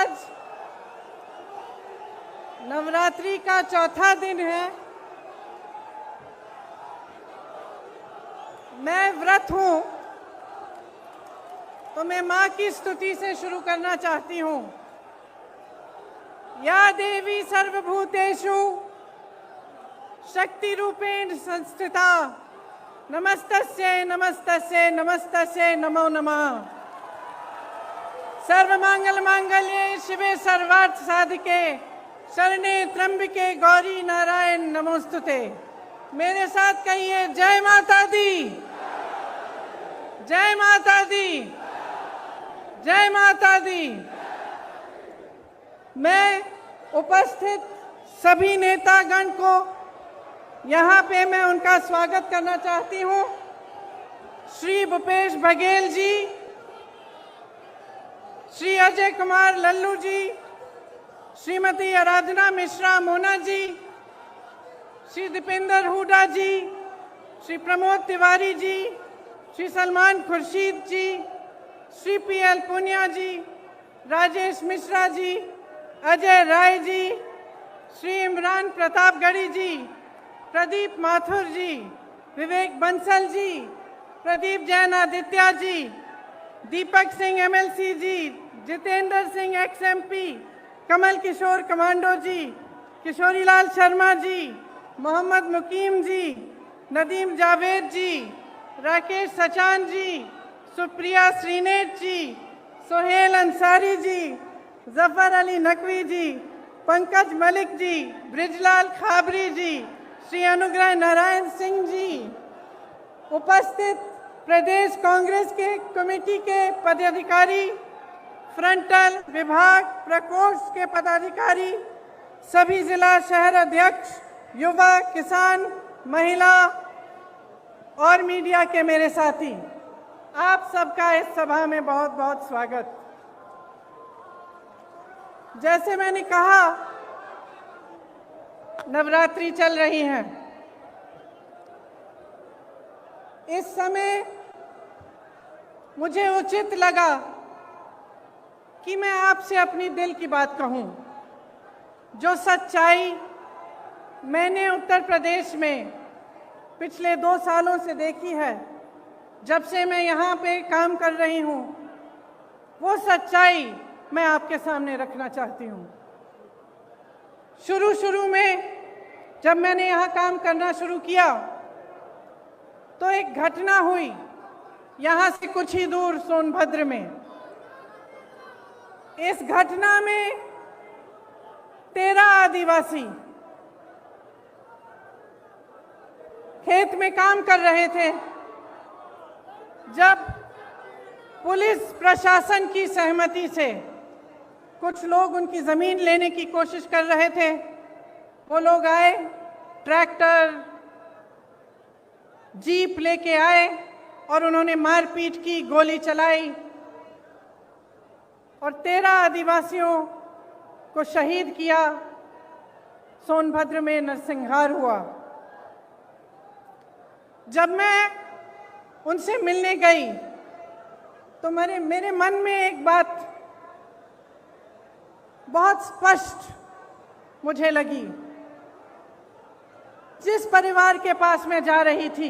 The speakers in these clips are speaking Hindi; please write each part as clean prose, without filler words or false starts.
आज नवरात्रि का चौथा दिन है। मैं व्रत हूं, तो मैं मां की स्तुति से शुरू करना चाहती हूं। या देवी सर्वभूतेषु शक्ति रूपेण संस्थिता नमस्तस्यै नमस्तस्यै नमस्तस्यै नमो नमः। सर्वमंगल मांगल्ये शिवे सर्वार्थ साधिके शरणे त्र्यंबके गौरी नारायण नमोस्तुते। मेरे साथ कहिए जय माता दी, जय माता दी, जय माता दी। मैं उपस्थित सभी नेतागण को यहाँ पे मैं उनका स्वागत करना चाहती हूँ। श्री भूपेश बघेल जी, श्री अजय कुमार लल्लू जी, श्रीमती आराधना मिश्रा मोना जी, श्री दीपेंद्र हुडा जी, श्री प्रमोद तिवारी जी, श्री सलमान खुर्शीद जी, श्री पीएल पुनिया जी, राजेश मिश्रा जी, अजय राय जी, श्री इमरान प्रतापगढ़ी जी, प्रदीप माथुर जी, विवेक बंसल जी, प्रदीप जैन आदित्य जी, दीपक सिंह एमएलसी जी, जितेंद्र सिंह एक्सएमपी, कमल किशोर कमांडो जी, किशोरीलाल शर्मा जी, मोहम्मद मुकीम जी, नदीम जावेद जी, राकेश सचान जी, सुप्रिया श्रीनेट जी, सोहेल अंसारी जी, जफर अली नकवी जी, पंकज मलिक जी, ब्रिजलाल खाबरी जी, श्री अनुग्रह नारायण सिंह जी, उपस्थित प्रदेश कांग्रेस के कमेटी के पदाधिकारी, फ्रंटल विभाग प्रकोष्ठ के पदाधिकारी, सभी जिला शहर अध्यक्ष, युवा, किसान, महिला और मीडिया के मेरे साथी, आप सबका इस सभा में बहुत बहुत स्वागत। जैसे मैंने कहा, नवरात्रि चल रही है। इस समय मुझे उचित लगा कि मैं आपसे अपनी दिल की बात कहूं। जो सच्चाई मैंने उत्तर प्रदेश में पिछले 2 सालों से देखी है, जब से मैं यहाँ पे काम कर रही हूँ, वो सच्चाई मैं आपके सामने रखना चाहती हूँ। शुरू में जब मैंने यहाँ काम करना शुरू किया तो एक घटना हुई यहाँ से कुछ ही दूर सोनभद्र में। इस घटना में 13 आदिवासी खेत में काम कर रहे थे। जब पुलिस प्रशासन की सहमति से कुछ लोग उनकी जमीन लेने की कोशिश कर रहे थे, वो लोग आए, ट्रैक्टर जीप लेके आए और उन्होंने मारपीट की, गोली चलाई और 13 आदिवासियों को शहीद किया। सोनभद्र में नरसंहार हुआ। जब मैं उनसे मिलने गई तो मेरे मन में एक बात बहुत स्पष्ट मुझे लगी। जिस परिवार के पास मैं जा रही थी,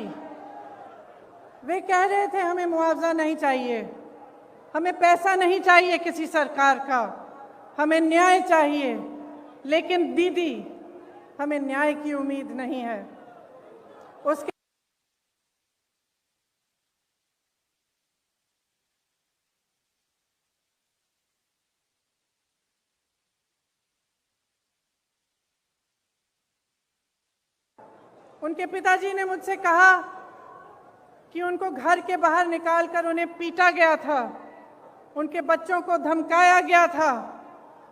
वे कह रहे थे हमें मुआवजा नहीं चाहिए, हमें पैसा नहीं चाहिए किसी सरकार का, हमें न्याय चाहिए। लेकिन दीदी, हमें न्याय की उम्मीद नहीं है। उसके उनके पिताजी ने मुझसे कहा कि उनको घर के बाहर निकालकर उन्हें पीटा गया था, उनके बच्चों को धमकाया गया था,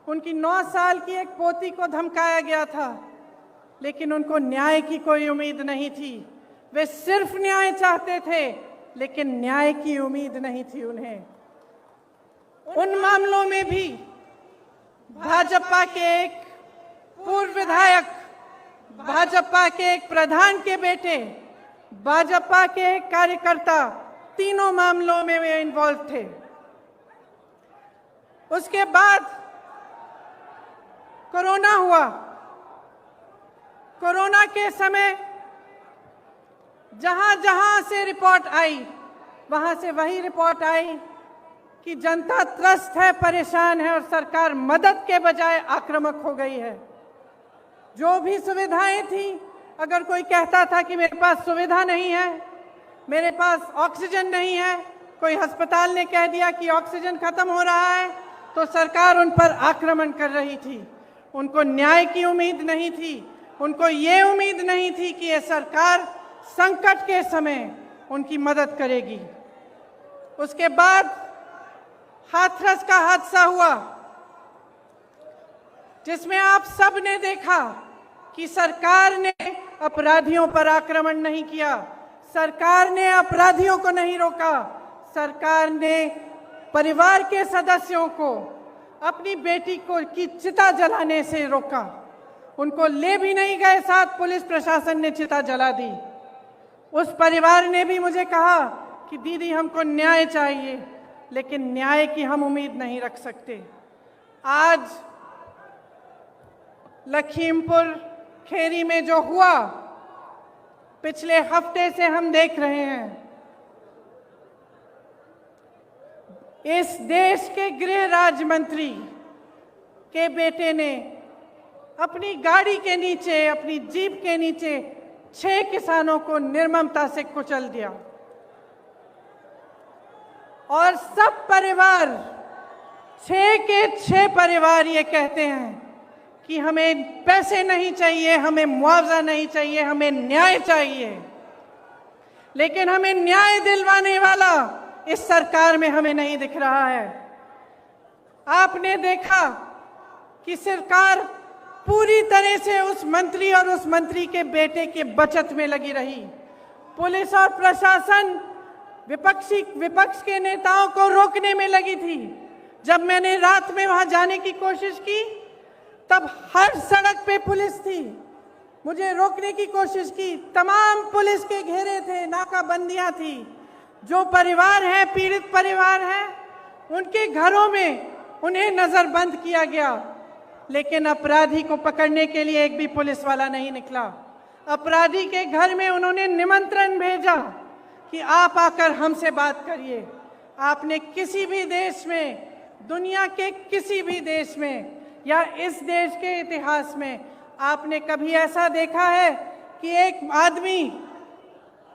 उनकी 9 साल की एक पोती को धमकाया गया था, लेकिन उनको न्याय की कोई उम्मीद नहीं थी। वे सिर्फ न्याय चाहते थे, लेकिन न्याय की उम्मीद नहीं थी उन्हें। उन मामलों में भी भाजपा के एक पूर्व विधायक, भाजपा के एक प्रधान के बेटे, भाजपा के एक कार्यकर्ता, तीनों मामलों में वे इन्वॉल्व थे। उसके बाद कोरोना हुआ। कोरोना के समय जहां जहां से रिपोर्ट आई, वहां से वही रिपोर्ट आई कि जनता त्रस्त है, परेशान है और सरकार मदद के बजाय आक्रामक हो गई है। जो भी सुविधाएं थी, अगर कोई कहता था कि मेरे पास सुविधा नहीं है, मेरे पास ऑक्सीजन नहीं है, कोई अस्पताल ने कह दिया कि ऑक्सीजन खत्म हो रहा है, तो सरकार उन पर आक्रमण कर रही थी। उनको न्याय की उम्मीद नहीं थी, उनको ये उम्मीद नहीं थी कि ये सरकार संकट के समय उनकी मदद करेगी। उसके बाद हाथरस का हादसा हुआ, जिसमें आप सब ने देखा कि सरकार ने अपराधियों पर आक्रमण नहीं किया, सरकार ने अपराधियों को नहीं रोका, सरकार ने परिवार के सदस्यों को अपनी बेटी को की चिता जलाने से रोका। उनको ले भी नहीं गए साथ, पुलिस प्रशासन ने चिता जला दी। उस परिवार ने भी मुझे कहा कि दीदी हमको न्याय चाहिए, लेकिन न्याय की हम उम्मीद नहीं रख सकते। आज लखीमपुर खेरी में जो हुआ, पिछले हफ्ते से हम देख रहे हैं। इस देश के गृह राज्य मंत्री के बेटे ने अपनी गाड़ी के नीचे, अपनी जीप के नीचे 6 किसानों को निर्ममता से कुचल दिया और सब परिवार, 6 के 6 परिवार ये कहते हैं कि हमें पैसे नहीं चाहिए, हमें मुआवजा नहीं चाहिए, हमें न्याय चाहिए। लेकिन हमें न्याय दिलवाने वाला इस सरकार में हमें नहीं दिख रहा है। आपने देखा कि सरकार पूरी तरह से उस मंत्री और उस मंत्री के बेटे के बचत में लगी रही। पुलिस और प्रशासन विपक्ष के नेताओं को रोकने में लगी थी। जब मैंने रात में वहां जाने की कोशिश की, तब हर सड़क पे पुलिस थी, मुझे रोकने की कोशिश की। तमाम पुलिस के घेरे थे, नाकाबंदियां थी। जो परिवार है, पीड़ित परिवार है, उनके घरों में उन्हें नजरबंद किया गया, लेकिन अपराधी को पकड़ने के लिए एक भी पुलिस वाला नहीं निकला। अपराधी के घर में उन्होंने निमंत्रण भेजा कि आप आकर हमसे बात करिए। आपने किसी भी देश में, दुनिया के किसी भी देश में या इस देश के इतिहास में आपने कभी ऐसा देखा है कि एक आदमी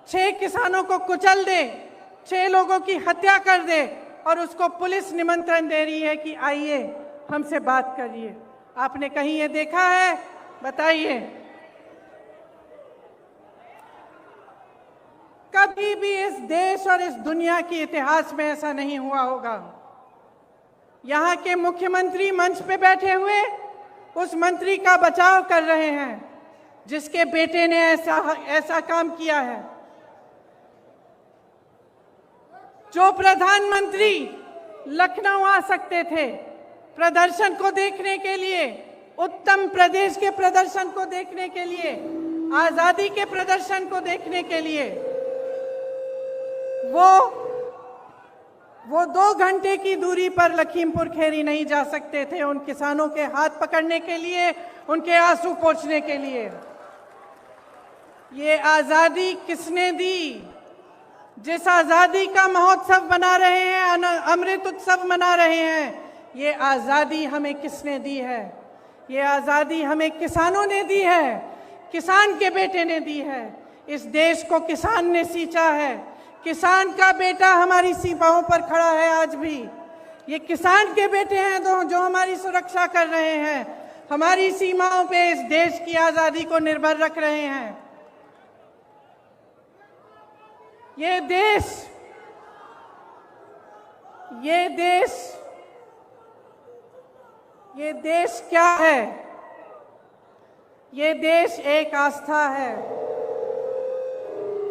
6 किसानों को कुचल दे, 6 लोगों की हत्या कर दे और उसको पुलिस निमंत्रण दे रही है कि आइए हमसे बात करिए? आपने कहीं ये देखा है? बताइए। कभी भी इस देश और इस दुनिया के इतिहास में ऐसा नहीं हुआ होगा। यहाँ के मुख्यमंत्री मंच पे बैठे हुए उस मंत्री का बचाव कर रहे हैं जिसके बेटे ने ऐसा काम किया है। जो प्रधानमंत्री लखनऊ आ सकते थे प्रदर्शन को देखने के लिए, उत्तर प्रदेश के प्रदर्शन को देखने के लिए, आजादी के प्रदर्शन को देखने के लिए, वो 2 घंटे की दूरी पर लखीमपुर खेरी नहीं जा सकते थे उन किसानों के हाथ पकड़ने के लिए, उनके आंसू पोंछने के लिए। ये आजादी किसने दी? जिस आजादी का महोत्सव मना रहे हैं, अमृत उत्सव मना रहे हैं, ये आजादी हमें किसने दी है? ये आजादी हमें किसानों ने दी है, किसान के बेटे ने दी है। इस देश को किसान ने सींचा है। किसान का बेटा हमारी सीमाओं पर खड़ा है आज भी। ये किसान के बेटे हैं जो हमारी सुरक्षा कर रहे हैं, हमारी सीमाओं पे इस देश की आजादी को निर्भर रख रहे हैं। ये देश क्या है? ये देश एक आस्था है,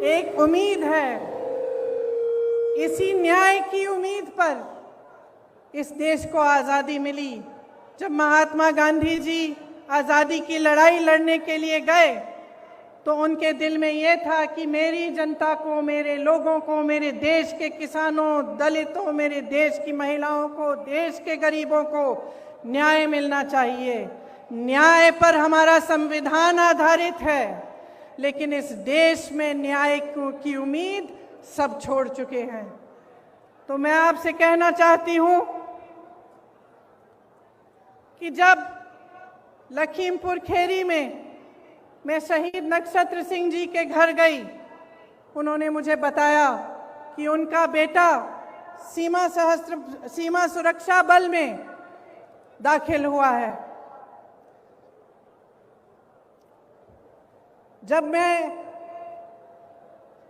एक उम्मीद है। इसी न्याय की उम्मीद पर इस देश को आज़ादी मिली। जब महात्मा गांधी जी आज़ादी की लड़ाई लड़ने के लिए गए तो उनके दिल में ये था कि मेरी जनता को, मेरे लोगों को, मेरे देश के किसानों, दलितों, मेरे देश की महिलाओं को, देश के गरीबों को न्याय मिलना चाहिए। न्याय पर हमारा संविधान आधारित है, लेकिन इस देश में न्याय की उम्मीद सब छोड़ चुके हैं। तो मैं आपसे कहना चाहती हूं कि जब लखीमपुर खेरी में मैं शहीद नक्षत्र सिंह जी के घर गई, उन्होंने मुझे बताया कि उनका बेटा सीमा सुरक्षा बल में दाखिल हुआ है। जब मैं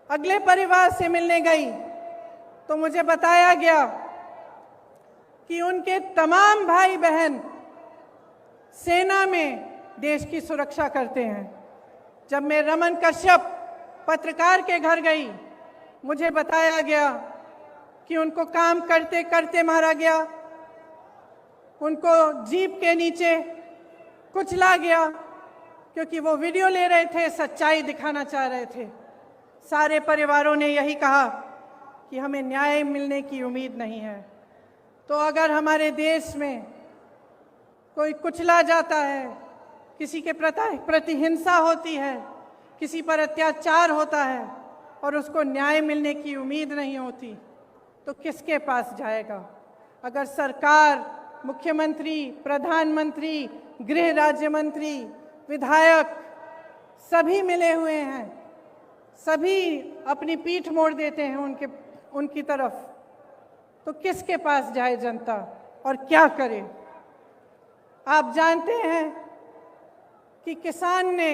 अगले परिवार से मिलने गई तो मुझे बताया गया कि उनके तमाम भाई बहन सेना में देश की सुरक्षा करते हैं। जब मैं रमन कश्यप पत्रकार के घर गई, मुझे बताया गया कि उनको काम करते करते मारा गया, उनको जीप के नीचे कुचला गया क्योंकि वो वीडियो ले रहे थे, सच्चाई दिखाना चाह रहे थे। सारे परिवारों ने यही कहा कि हमें न्याय मिलने की उम्मीद नहीं है। तो अगर हमारे देश में कोई कुचला जाता है, किसी के प्रति हिंसा होती है, किसी पर अत्याचार होता है और उसको न्याय मिलने की उम्मीद नहीं होती, तो किसके पास जाएगा? अगर सरकार, मुख्यमंत्री, प्रधानमंत्री, गृह राज्य मंत्री, विधायक सभी मिले हुए हैं, सभी अपनी पीठ मोड़ देते हैं उनकी तरफ, तो किसके पास जाए जनता और क्या करे? आप जानते हैं कि किसान ने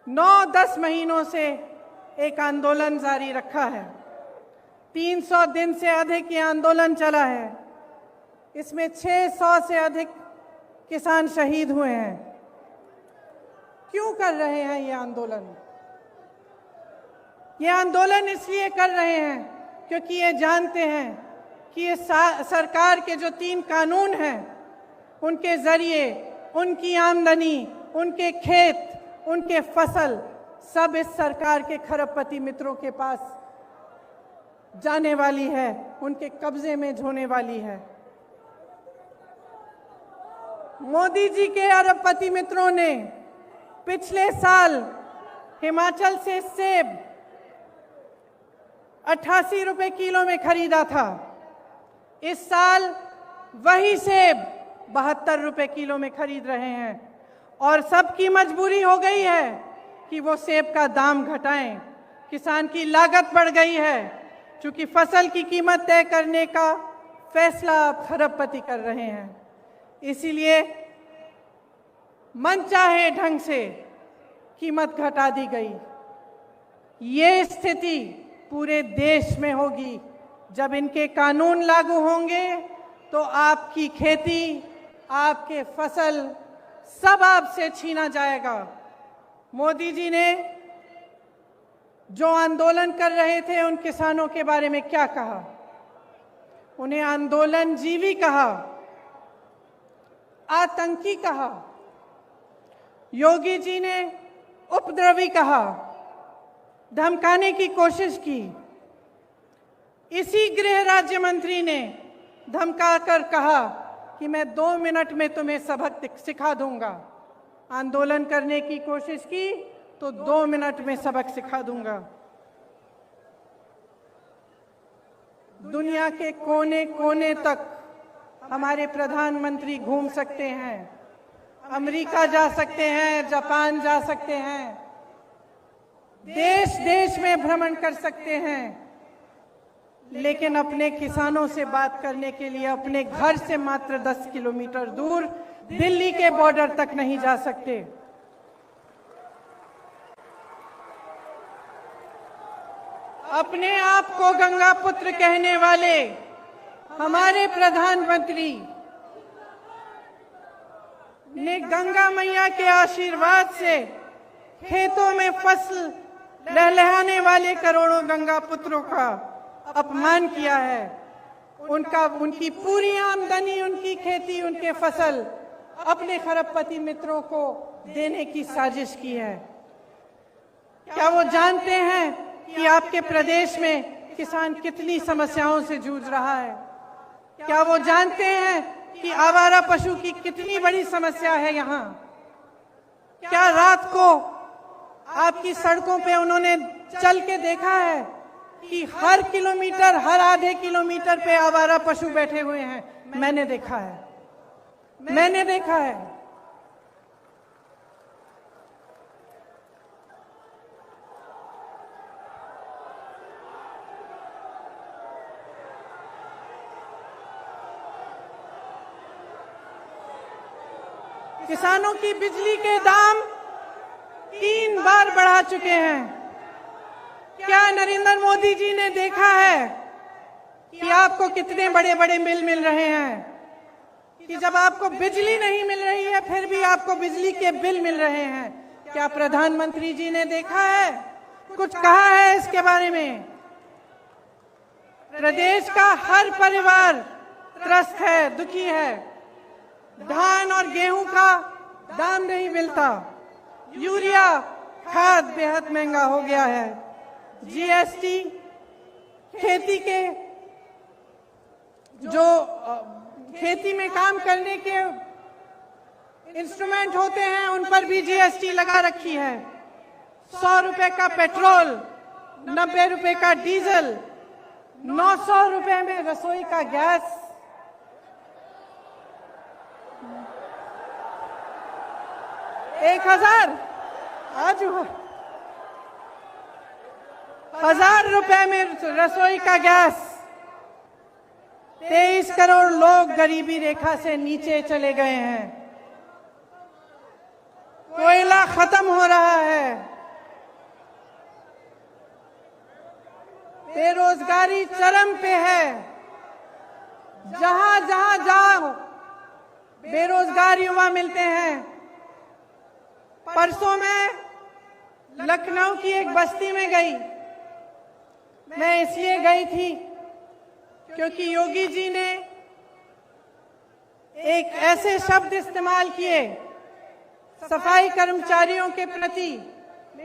9-10 महीनों से एक आंदोलन जारी रखा है। 300 दिन से अधिक ये आंदोलन चला है। इसमें 600 से अधिक किसान शहीद हुए हैं। क्यों कर रहे हैं ये आंदोलन? ये आंदोलन इसलिए कर रहे हैं क्योंकि ये जानते हैं कि ये सरकार के जो 3 कानून हैं, उनके जरिए उनकी आमदनी, उनके खेत, उनके फसल सब इस सरकार के खरबपति मित्रों के पास जाने वाली है, उनके कब्जे में होने वाली है। मोदी जी के अरबपति मित्रों ने पिछले साल हिमाचल से सेब 88 रुपए किलो में खरीदा था। इस साल वही सेब 72 रुपए किलो में खरीद रहे हैं और सबकी मजबूरी हो गई है कि वो सेब का दाम घटाएं। किसान की लागत बढ़ गई है, क्योंकि फसल की कीमत तय करने का फैसला खरबपति कर रहे हैं। इसीलिए मनचाहे ढंग से कीमत घटा दी गई। ये स्थिति पूरे देश में होगी। जब इनके कानून लागू होंगे तो आपकी खेती, आपके फसल सब आपसे छीना जाएगा। मोदी जी ने जो आंदोलन कर रहे थे उन किसानों के बारे में क्या कहा? उन्हें आंदोलनजीवी कहा, आतंकी कहा। योगी जी ने उपद्रवी कहा, धमकाने की कोशिश की। इसी गृह राज्य मंत्री ने धमकाकर कहा कि मैं 2 मिनट में तुम्हें सबक सिखा दूंगा। आंदोलन करने की कोशिश की तो 2 मिनट में सबक सिखा दूंगा। दुनिया के कोने कोने तक हमारे प्रधानमंत्री घूम सकते हैं, अमेरिका जा सकते हैं, जापान जा सकते हैं, देश देश में भ्रमण कर सकते हैं, लेकिन अपने किसानों से बात करने के लिए अपने घर से मात्र 10 किलोमीटर दूर दिल्ली के बॉर्डर तक नहीं जा सकते। अपने आप को गंगा पुत्र कहने वाले हमारे प्रधानमंत्री ने गंगा मैया के आशीर्वाद से खेतों में फसल लहलहाने वाले करोड़ों गंगा पुत्रों का अपमान किया है। उनकी पूरी आमदनी, उनकी खेती, उनके फसल अपने खरबपति मित्रों को देने की साजिश की है। क्या वो जानते हैं कि आपके प्रदेश में किसान कितनी समस्याओं से जूझ रहा है? क्या वो जानते हैं कि आवारा पशु की कितनी बड़ी समस्या है यहाँ। क्या रात को आपकी सड़कों पे उन्होंने चल के देखा है कि हर किलोमीटर, हर आधे किलोमीटर पे आवारा पशु बैठे हुए हैं? मैंने देखा है, मैंने देखा है। किसानों की बिजली के दाम 3 बार बढ़ा चुके हैं। क्या नरेंद्र मोदी जी ने देखा है कि आपको कितने बड़े बड़े बिल मिल रहे हैं? कि जब आपको बिजली नहीं मिल रही है फिर भी आपको बिजली के बिल मिल रहे हैं। क्या प्रधानमंत्री जी ने देखा है, कुछ कहा है इसके बारे में? प्रदेश का हर परिवार त्रस्त है, दुखी है। धान और गेहूं का दाम नहीं मिलता, यूरिया खाद बेहद महंगा हो गया है, जीएसटी, खेती के जो खेती में काम करने के इंस्ट्रूमेंट होते हैं उन पर भी जीएसटी लगा रखी है। 100 रुपए का पेट्रोल, 90 रुपए का डीजल, 900 रुपए में रसोई का गैस। एक 1000 रुपए में रसोई का गैस। 23 करोड़ लोग गरीबी रेखा से नीचे चले गए हैं। कोयला खत्म हो रहा है, बेरोजगारी चरम पे है। जहां जहां जाओ बेरोजगार युवा मिलते हैं। परसों मैं लखनऊ की एक बस्ती में गई। मैं इसलिए गई थी क्योंकि योगी जी ने एक ऐसे शब्द इस्तेमाल किए सफाई कर्मचारियों के प्रति,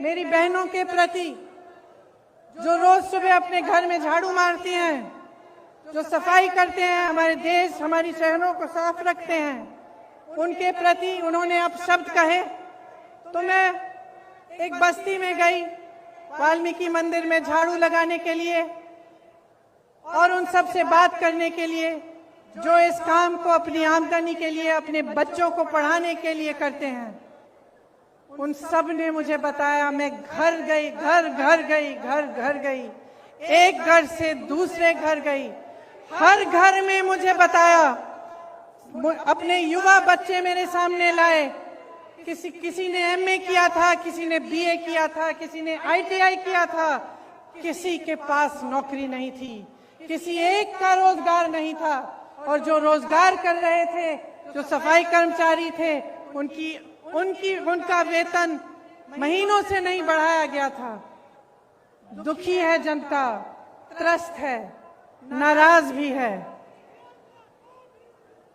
मेरी बहनों के प्रति, जो रोज सुबह अपने घर में झाड़ू मारती हैं, जो सफाई करते हैं, हमारे देश, हमारी शहरों को साफ रखते हैं, उनके प्रति उन्होंने अब शब्द कहे। तो मैं एक बस्ती में गई वाल्मीकि मंदिर में झाड़ू लगाने के लिए और उन सब से बात करने के लिए जो इस काम को अपनी आमदनी के लिए, अपने बच्चों को पढ़ाने के लिए करते हैं। उन सब ने मुझे बताया, मैं घर गई, घर गई, एक घर से दूसरे घर गई, हर घर में मुझे बताया। अपने युवा बच्चे मेरे सामने लाए। किसी ने एमए किया था, किसी ने बीए किया था, किसी ने आईटीआई किया था, किसी के पास नौकरी नहीं थी, किसी एक का रोजगार नहीं था। और जो रोजगार कर रहे थे, जो सफाई कर्मचारी थे, उनका वेतन महीनों से नहीं बढ़ाया गया था। दुखी है जनता, त्रस्त है, नाराज भी है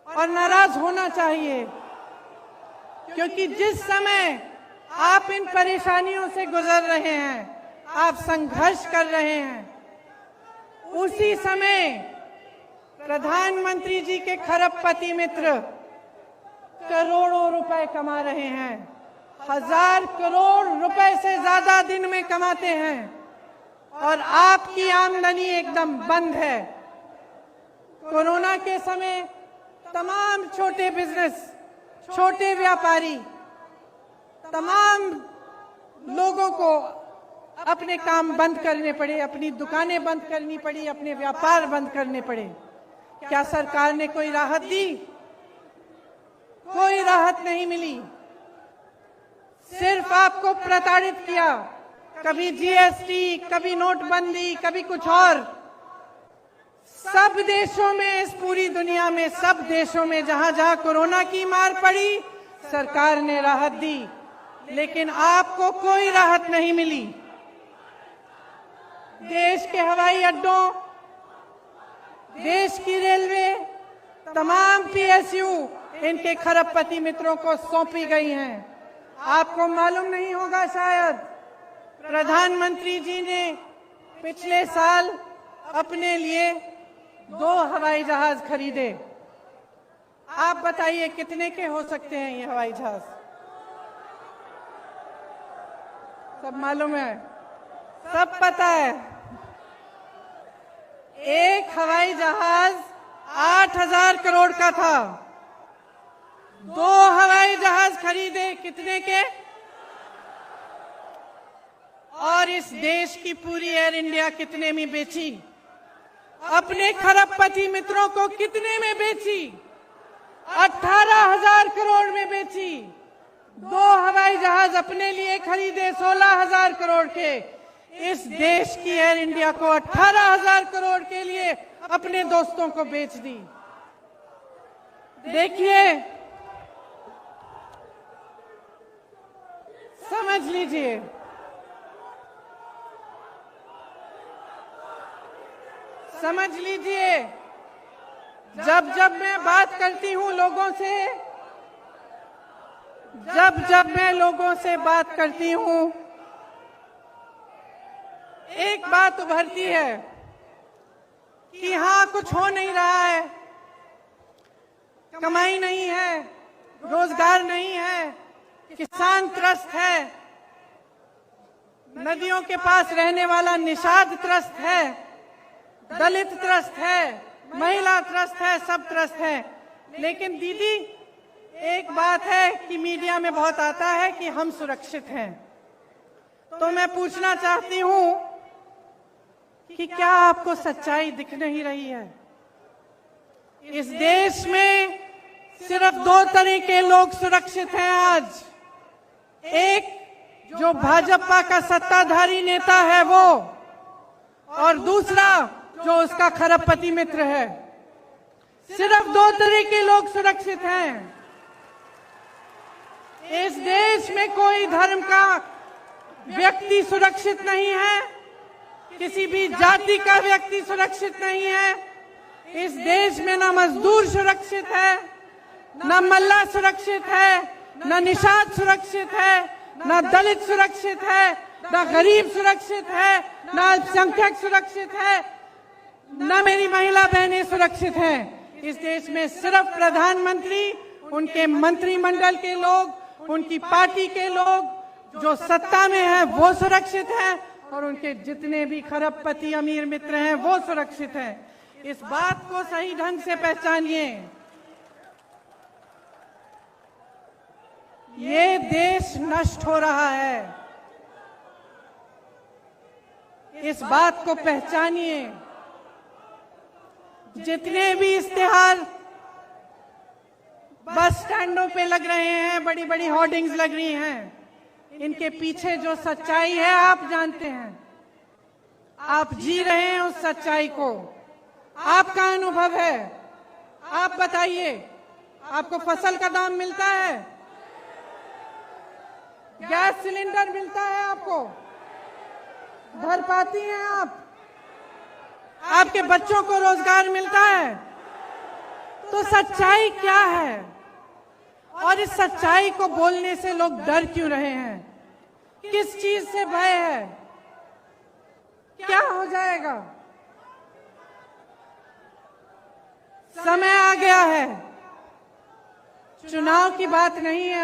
और नाराज होना चाहिए, क्योंकि जिस समय आप इन परेशानियों से गुजर रहे हैं, आप संघर्ष कर रहे हैं, उसी समय प्रधानमंत्री जी के खरबपति मित्र करोड़ों रुपए कमा रहे हैं। 1000 करोड़ रुपए से ज्यादा दिन में कमाते हैं और आपकी आमदनी एकदम बंद है। कोरोना के समय तमाम छोटे बिजनेस, छोटे व्यापारी, तमाम लोगों को अपने काम बंद करने पड़े, अपनी दुकानें बंद करनी पड़ी, अपने व्यापार बंद करने पड़े। क्या सरकार ने कोई राहत दी? कोई राहत नहीं मिली। सिर्फ आपको प्रताड़ित किया, कभी जीएसटी, कभी नोटबंदी, कभी कुछ और। सब देशों में, इस पूरी दुनिया में, सब देशों में जहां जहां कोरोना की मार पड़ी, सरकार ने राहत दी, लेकिन आपको कोई राहत नहीं मिली। देश के हवाई अड्डों, देश की रेलवे, तमाम पीएसयू इनके खरबपति मित्रों को सौंपी गई हैं। आपको मालूम नहीं होगा शायद, प्रधानमंत्री जी ने पिछले साल अपने लिए 2 हवाई जहाज खरीदे। आप बताइए कितने के हो सकते हैं ये हवाई जहाज? सब मालूम है, सब पता है। एक हवाई जहाज 8,000 करोड़ का था। 2 हवाई जहाज खरीदे कितने के? और इस देश की पूरी एयर इंडिया कितने में बेची? अपने खरबपति मित्रों को कितने में बेची? 18,000 करोड़ में बेची। 2 हवाई जहाज अपने लिए खरीदे 16,000 करोड़ के। इस देश की एयर इंडिया को 18,000 करोड़ के लिए अपने दोस्तों को बेच दी। देखिए, समझ लीजिए, समझ लीजिए, जब जब मैं बात करती हूं लोगों से, जब मैं लोगों से बात करती हूं, एक बात उभरती है कि हाँ, कुछ हो नहीं रहा है, कमाई नहीं है, रोजगार नहीं है, किसान त्रस्त है, नदियों के पास रहने वाला निषाद त्रस्त है, दलित त्रस्त है, महिला त्रस्त है, सब त्रस्त है। लेकिन दीदी, एक बात है कि मीडिया में बहुत आता है कि हम सुरक्षित हैं। तो मैं पूछना चाहती हूं कि क्या आपको सच्चाई दिख नहीं रही है? इस देश में सिर्फ 2 तरह के लोग सुरक्षित हैं आज। एक, जो भाजपा का सत्ताधारी नेता है वो, और दूसरा जो उसका खरबपति मित्र है। सिर्फ 2 तरह के लोग सुरक्षित हैं। इस देश में कोई धर्म का व्यक्ति सुरक्षित नहीं है, किसी भी जाति का व्यक्ति सुरक्षित नहीं है। इस देश में ना मजदूर सुरक्षित है, ना मल्ला सुरक्षित है, ना निषाद सुरक्षित है, ना दलित सुरक्षित है, ना गरीब सुरक्षित है, ना अल्पसंख्यक सुरक्षित है, ना मेरी महिला बहनें सुरक्षित हैं। इस देश में सिर्फ प्रधानमंत्री, उनके मंत्रिमंडल के लोग, उनकी पार्टी के लोग जो सत्ता में हैं वो सुरक्षित हैं, और उनके जितने भी खरबपति अमीर मित्र हैं वो सुरक्षित हैं। इस बात को सही ढंग से पहचानिए। ये देश नष्ट हो रहा है, इस बात को पहचानिए। जितने भी इश्तिहार बस स्टैंडों पे लग रहे हैं, बड़ी बड़ी होर्डिंग्स लग रही हैं, इनके पीछे जो सच्चाई है आप जानते हैं। आप जी रहे हैं उस सच्चाई को, आपका अनुभव है। आप बताइए, आपको फसल का दाम मिलता है? गैस सिलेंडर मिलता है आपको? भर पाती हैं आप? आपके बच्चों को रोजगार मिलता है? तो सच्चाई क्या है? और इस सच्चाई को बोलने से लोग डर क्यों रहे हैं? किस चीज से भय है? क्या हो जाएगा? समय आ गया है, चुनाव की बात नहीं है,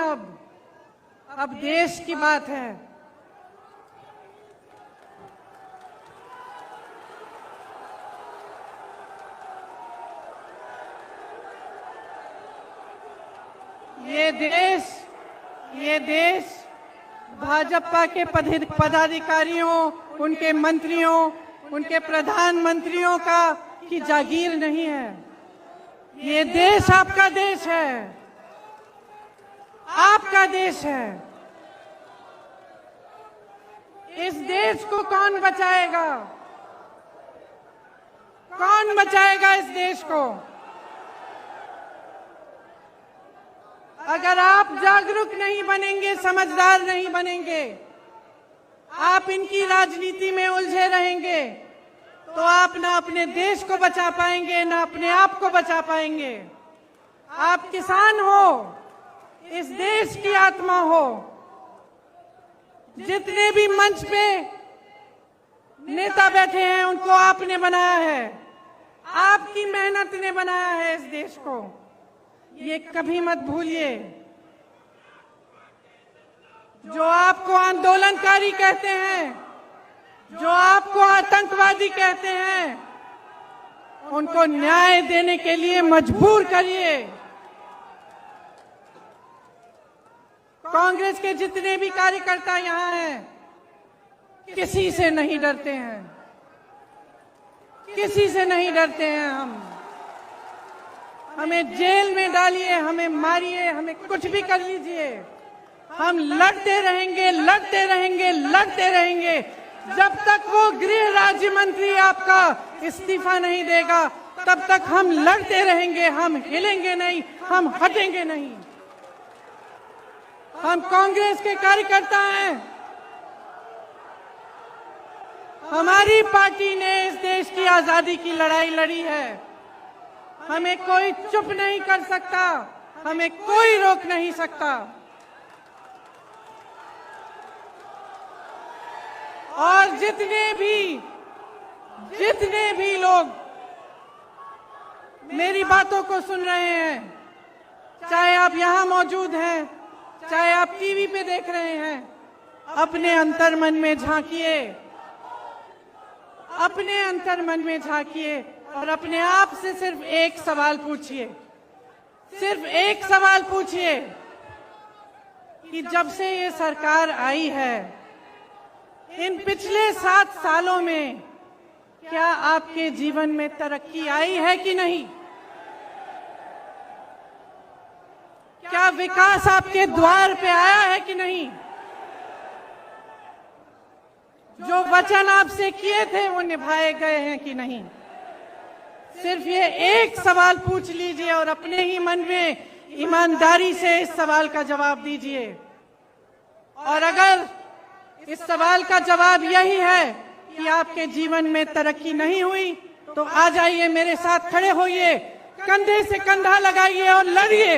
अब देश की बात है। ये देश भाजपा के पदाधिकारियों, उनके मंत्रियों, उनके प्रधानमंत्रियों की जागीर नहीं है। ये देश आपका देश है, आपका देश है। इस देश को कौन बचाएगा? कौन बचाएगा इस देश को? अगर आप जागरूक नहीं बनेंगे, समझदार नहीं बनेंगे, आप इनकी राजनीति में उलझे रहेंगे, तो आप ना अपने देश को बचा पाएंगे, ना अपने आप को बचा पाएंगे। आप किसान हो, इस देश की आत्मा हो। जितने भी मंच पे नेता बैठे हैं उनको आपने बनाया है, आपकी मेहनत ने बनाया है इस देश को। ये कभी मत भूलिए। जो आपको आंदोलनकारी कहते हैं, जो आपको आतंकवादी कहते हैं, उनको न्याय देने के लिए मजबूर करिए। कांग्रेस के जितने भी कार्यकर्ता यहाँ हैं, किसी से नहीं डरते हैं, किसी से नहीं डरते हैं। हमें जेल में डालिए, हमें मारिए, हमें कुछ भी कर लीजिए, हम लड़ते रहेंगे, लड़ते रहेंगे, लड़ते रहेंगे जब तक वो गृह राज्य मंत्री आपका इस्तीफा नहीं देगा। तब तक हम लड़ते रहेंगे, हम हिलेंगे नहीं, हम हटेंगे नहीं। हम कांग्रेस के कार्यकर्ता हैं। हमारी पार्टी ने इस देश की आजादी की लड़ाई लड़ी है। हमें कोई चुप नहीं कर सकता, हमें कोई रोक नहीं सकता। और जितने भी लोग मेरी बातों को सुन रहे हैं, चाहे आप यहां मौजूद हैं, चाहे आप टीवी पे देख रहे हैं, अपने अंतर्मन में झांकिए, अपने अंतर्मन में झांकिए और अपने आप से सिर्फ एक सवाल पूछिए, सिर्फ एक सवाल पूछिए कि जब से ये सरकार आई है, इन पिछले 7 सालों में क्या आपके जीवन में तरक्की आई है कि नहीं? क्या विकास आपके द्वार पे आया है कि नहीं? जो वचन आपसे किए थे वो निभाए गए हैं कि नहीं? सिर्फ ये एक सवाल पूछ लीजिए और अपने ही मन में ईमानदारी से इस सवाल का जवाब दीजिए। और अगर इस सवाल का जवाब यही है कि आपके जीवन में तरक्की नहीं हुई, तो आ जाइए, मेरे साथ खड़े होइए, कंधे से कंधा लगाइए और लड़िए।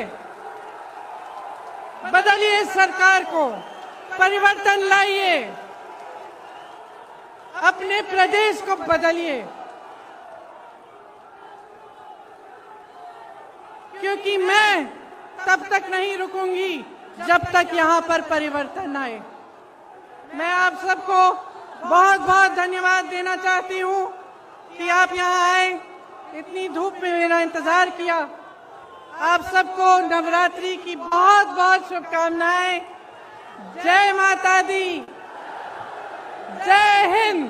बदलिए सरकार को, परिवर्तन लाइए, अपने प्रदेश को बदलिए, क्योंकि मैं तब तक नहीं रुकूंगी जब तक यहाँ पर परिवर्तन आए। मैं आप सबको बहुत बहुत धन्यवाद देना चाहती हूँ कि आप यहाँ आए, इतनी धूप में मेरा इंतजार किया। आप सबको नवरात्रि की बहुत बहुत शुभकामनाएं। जय माता दी, जय हिंद,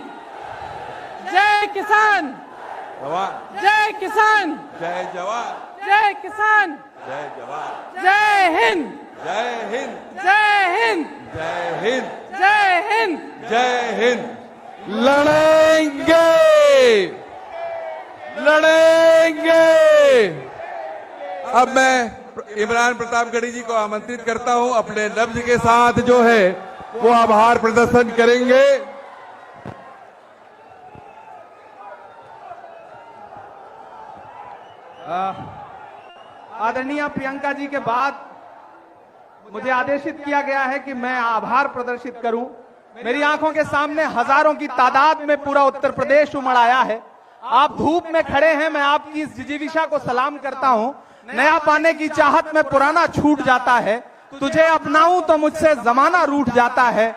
जय किसान, जय किसान, जय जवान, जय किसान, जय जवान, जय हिंद, जय हिंद, जय हिंद, जय हिंद, जय हिंद, जय हिंद। लड़ेंगे, लड़ेंगे। अब मैं इमरान प्रतापगढ़ी जी को आमंत्रित करता हूं, अपने लफ्ज के साथ जो है वो आभार प्रदर्शन करेंगे। आदरणीय प्रियंका जी के बाद मुझे आदेशित किया गया है कि मैं आभार प्रदर्शित करूं। मेरी आंखों के सामने हजारों की तादाद में पूरा उत्तर प्रदेश उमड़ आया है। आप धूप में खड़े हैं, मैं आपकी इस जिजीविषा को सलाम करता हूं। नया पाने की चाहत में पुराना छूट जाता है, तुझे अपनाऊं तो मुझसे जमाना रूठ जाता है।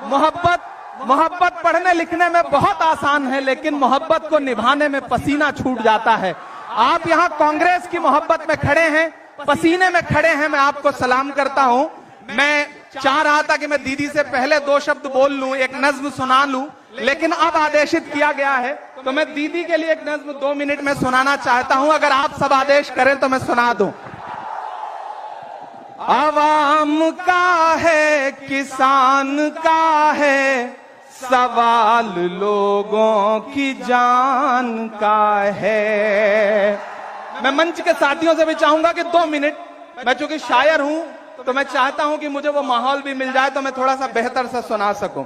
मोहब्बत पढ़ने लिखने में बहुत आसान है, लेकिन मोहब्बत को निभाने में पसीना छूट जाता है। आप यहाँ कांग्रेस की मोहब्बत में खड़े हैं, पसीने में खड़े हैं, मैं आपको सलाम करता हूं। मैं चाह रहा था कि मैं दीदी से पहले 2 शब्द बोल लूं, एक नज्म सुना लूं, लेकिन अब आदेशित किया गया है तो मैं दीदी के लिए एक नज्म 2 मिनट में सुनाना चाहता हूं। अगर आप सब आदेश करें तो मैं सुना दूं। आवाम का है, किसान का है, सवाल लोगों की जान का है। मैं मंच के साथियों से भी चाहूंगा कि 2 मिनट, मैं चूंकि शायर हूं तो मैं चाहता हूं कि मुझे वो माहौल भी मिल जाए तो मैं थोड़ा सा बेहतर से सुना सकूं।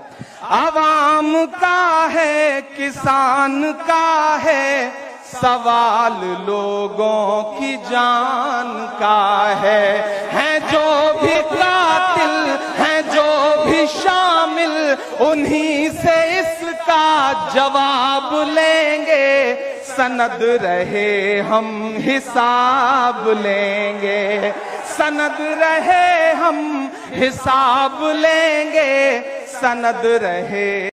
आवाम का है, किसान का है, सवाल लोगों की जान का है जो भी कातिल हैं, जो भी शामिल, उन्हीं से इसका जवाब लेंगे। सनद रहे हम हिसाब लेंगे, सनद रहे हम हिसाब लेंगे, सनद रहे।